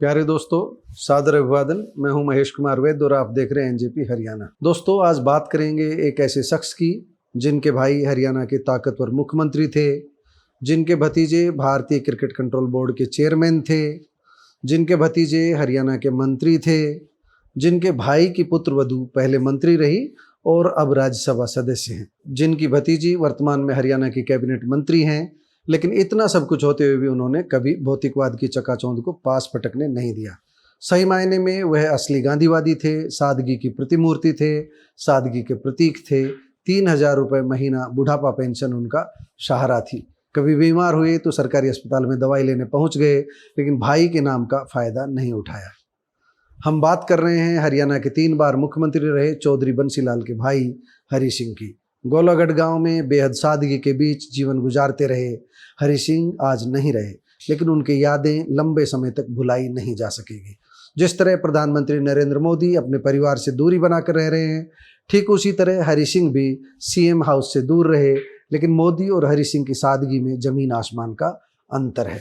प्यारे दोस्तों, सादर अभिवादन। मैं हूं महेश कुमार वैद्य और आप देख रहे हैं एनजेपी हरियाणा। दोस्तों, आज बात करेंगे एक ऐसे शख्स की जिनके भाई हरियाणा के ताकतवर मुख्यमंत्री थे, जिनके भतीजे भारतीय क्रिकेट कंट्रोल बोर्ड के चेयरमैन थे, जिनके भतीजे हरियाणा के मंत्री थे, जिनके भाई की पुत्रवधू पहले मंत्री रही और अब राज्यसभा सदस्य हैं, जिनकी भतीजी वर्तमान में हरियाणा की कैबिनेट मंत्री हैं। लेकिन इतना सब कुछ होते हुए भी उन्होंने कभी भौतिकवाद की चकाचौंध को पास पटकने नहीं दिया। सही मायने में वह असली गांधीवादी थे, सादगी की प्रतिमूर्ति थे, सादगी के प्रतीक थे। 3,000 रुपये महीना बुढ़ापा पेंशन उनका सहारा थी। कभी बीमार हुए तो सरकारी अस्पताल में दवाई लेने पहुंच गए, लेकिन भाई के नाम का फ़ायदा नहीं उठाया। हम बात कर रहे हैं हरियाणा के 3 बार मुख्यमंत्री रहे चौधरी बंसीलाल के भाई हरि सिंह की। गोलागढ़ गांव में बेहद सादगी के बीच जीवन गुजारते रहे हरि सिंह आज नहीं रहे, लेकिन उनकी यादें लंबे समय तक भुलाई नहीं जा सकेगी। जिस तरह प्रधानमंत्री नरेंद्र मोदी अपने परिवार से दूरी बनाकर रह रहे हैं, ठीक उसी तरह हरि सिंह भी सीएम हाउस से दूर रहे। लेकिन मोदी और हरि सिंह की सादगी में जमीन आसमान का अंतर है।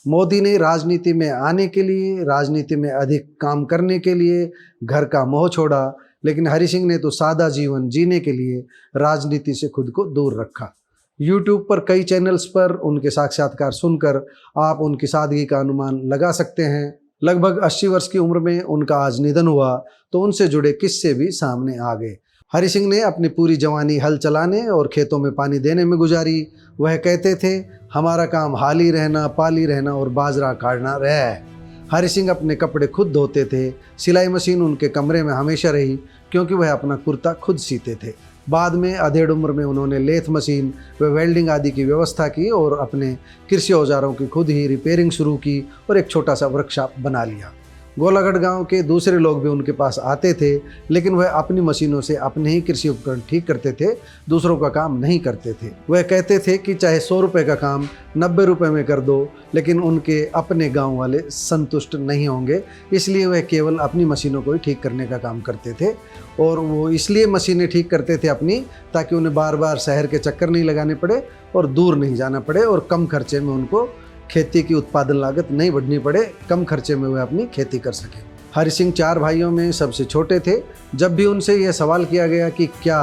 मोदी ने राजनीति में आने के लिए, राजनीति में अधिक काम करने के लिए घर का मोह छोड़ा, लेकिन हरि सिंह ने तो सादा जीवन जीने के लिए राजनीति से खुद को दूर रखा। यूट्यूब पर कई चैनल्स पर उनके साक्षात्कार सुनकर आप उनकी सादगी का अनुमान लगा सकते हैं। लगभग 80 वर्ष की उम्र में उनका आज निधन हुआ तो उनसे जुड़े किस्से भी सामने आ गए। हरि सिंह ने अपनी पूरी जवानी हल चलाने और खेतों में पानी देने में गुजारी। वह कहते थे, हमारा काम हाली रहना, पाली रहना और बाजरा काटना रहा है। हरि सिंह अपने कपड़े खुद धोते थे। सिलाई मशीन उनके कमरे में हमेशा रही, क्योंकि वह अपना कुर्ता खुद सीते थे। बाद में अधेड़ उम्र में उन्होंने लेथ मशीन व वेल्डिंग आदि की व्यवस्था की और अपने कृषि औजारों की खुद ही रिपेयरिंग शुरू की और एक छोटा सा वर्कशॉप बना लिया। गोलागढ़ गांव के दूसरे लोग भी उनके पास आते थे, लेकिन वह अपनी मशीनों से अपने ही कृषि उपकरण ठीक करते थे, दूसरों का काम नहीं करते थे। वह कहते थे कि चाहे 100 रुपये का काम 90 रुपये में कर दो, लेकिन उनके अपने गांव वाले संतुष्ट नहीं होंगे। इसलिए वह केवल अपनी मशीनों को ही ठीक करने का काम करते थे, और वो इसलिए मशीनें ठीक करते थे अपनी, ताकि उन्हें बार बार शहर के चक्कर नहीं लगाने पड़े और दूर नहीं जाना पड़े, और कम खर्चे में उनको खेती की उत्पादन लागत नहीं बढ़नी पड़े। कम खर्चे में वे अपनी खेती कर सके। हरि सिंह 4 भाइयों में सबसे छोटे थे। जब भी उनसे यह सवाल किया गया कि क्या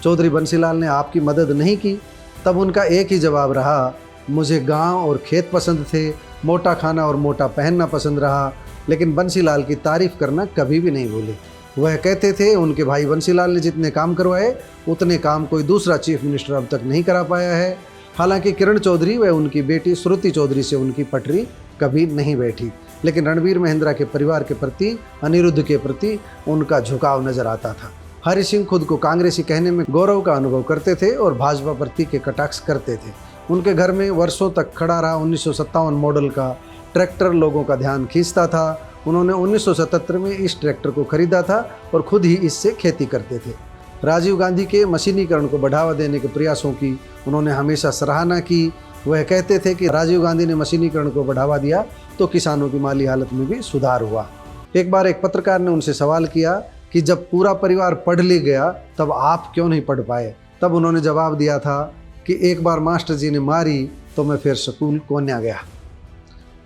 चौधरी बंसीलाल ने आपकी मदद नहीं की, तब उनका एक ही जवाब रहा, मुझे गांव और खेत पसंद थे, मोटा खाना और मोटा पहनना पसंद रहा, लेकिन बंसीलाल की तारीफ करना कभी भी नहीं भूले। वह कहते थे, उनके भाई बंसीलाल ने जितने काम करवाए उतने काम कोई दूसरा चीफ मिनिस्टर अब तक नहीं करा पाया है। हालांकि किरण चौधरी व उनकी बेटी श्रुति चौधरी से उनकी पटरी कभी नहीं बैठी, लेकिन रणवीर महिंद्रा के परिवार के प्रति, अनिरुद्ध के प्रति उनका झुकाव नजर आता था। हरि सिंह खुद को कांग्रेसी कहने में गौरव का अनुभव करते थे और भाजपा प्रति के कटाक्ष करते थे। उनके घर में वर्षों तक खड़ा रहा 1957 मॉडल का ट्रैक्टर लोगों का ध्यान खींचता था। उन्होंने 1977 में इस ट्रैक्टर को खरीदा था और खुद ही इससे खेती करते थे। राजीव गांधी के मशीनीकरण को बढ़ावा देने के प्रयासों की उन्होंने हमेशा सराहना की। वह कहते थे कि राजीव गांधी ने मशीनीकरण को बढ़ावा दिया तो किसानों की माली हालत में भी सुधार हुआ। एक बार एक पत्रकार ने उनसे सवाल किया कि जब पूरा परिवार पढ़ लिख गया तब आप क्यों नहीं पढ़ पाए? तब उन्होंने जवाब दिया था कि एक बार मास्टर जी ने मारी तो मैं फिर स्कूल कोन्या गया।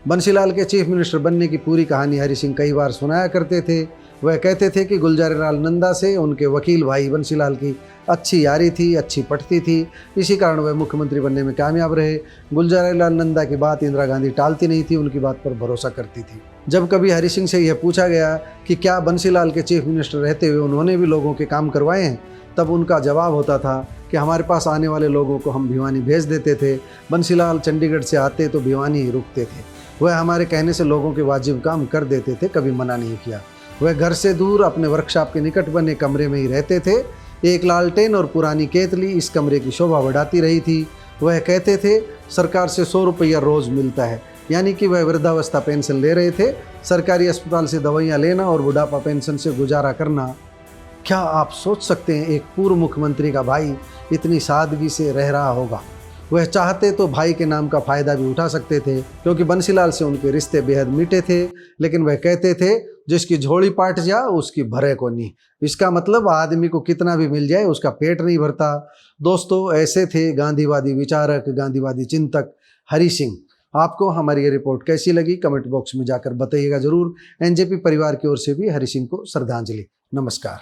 बंसीलाल के चीफ मिनिस्टर बनने की पूरी कहानी हरि सिंह कई बार सुनाया करते थे। वह कहते थे कि गुलजारीलाल नंदा से उनके वकील भाई बंसीलाल की अच्छी यारी थी, अच्छी पटती थी, इसी कारण वह मुख्यमंत्री बनने में कामयाब रहे। गुलजारीलाल नंदा की बात इंदिरा गांधी टालती नहीं थी, उनकी बात पर भरोसा करती थी। जब कभी हरि सिंह से यह पूछा गया कि क्या बंसीलाल के चीफ मिनिस्टर रहते हुए उन्होंने भी लोगों के काम करवाए हैं, तब उनका जवाब होता था कि हमारे पास आने वाले लोगों को हम भिवानी भेज देते थे। बंसीलाल चंडीगढ़ से आते तो भिवानी ही रुकते थे। वह हमारे कहने से लोगों के वाजिब काम कर देते थे, कभी मना नहीं किया। वह घर से दूर अपने वर्कशॉप के निकट बने कमरे में ही रहते थे। एक लालटेन और पुरानी केतली इस कमरे की शोभा बढ़ाती रही थी। वह कहते थे, सरकार से 100 रुपया रोज़ मिलता है, यानी कि वह वृद्धावस्था पेंशन ले रहे थे। सरकारी अस्पताल से दवाइयाँ लेना और बुढ़ापा पेंशन से गुजारा करना। क्या आप सोच सकते हैं एक पूर्व मुख्यमंत्री का भाई इतनी सादगी से रह रहा होगा? वह चाहते तो भाई के नाम का फ़ायदा भी उठा सकते थे, क्योंकि बंसीलाल से उनके रिश्ते बेहद मीठे थे। लेकिन वह कहते थे, जिसकी झोली पाट जा उसकी भरे को नहीं। इसका मतलब आदमी को कितना भी मिल जाए उसका पेट नहीं भरता। दोस्तों, ऐसे थे गांधीवादी विचारक, गांधीवादी चिंतक हरि सिंह। आपको हमारी ये रिपोर्ट कैसी लगी कमेंट बॉक्स में जाकर बताइएगा जरूर। एनजेपी परिवार की ओर से भी हरि सिंह को श्रद्धांजलि। नमस्कार।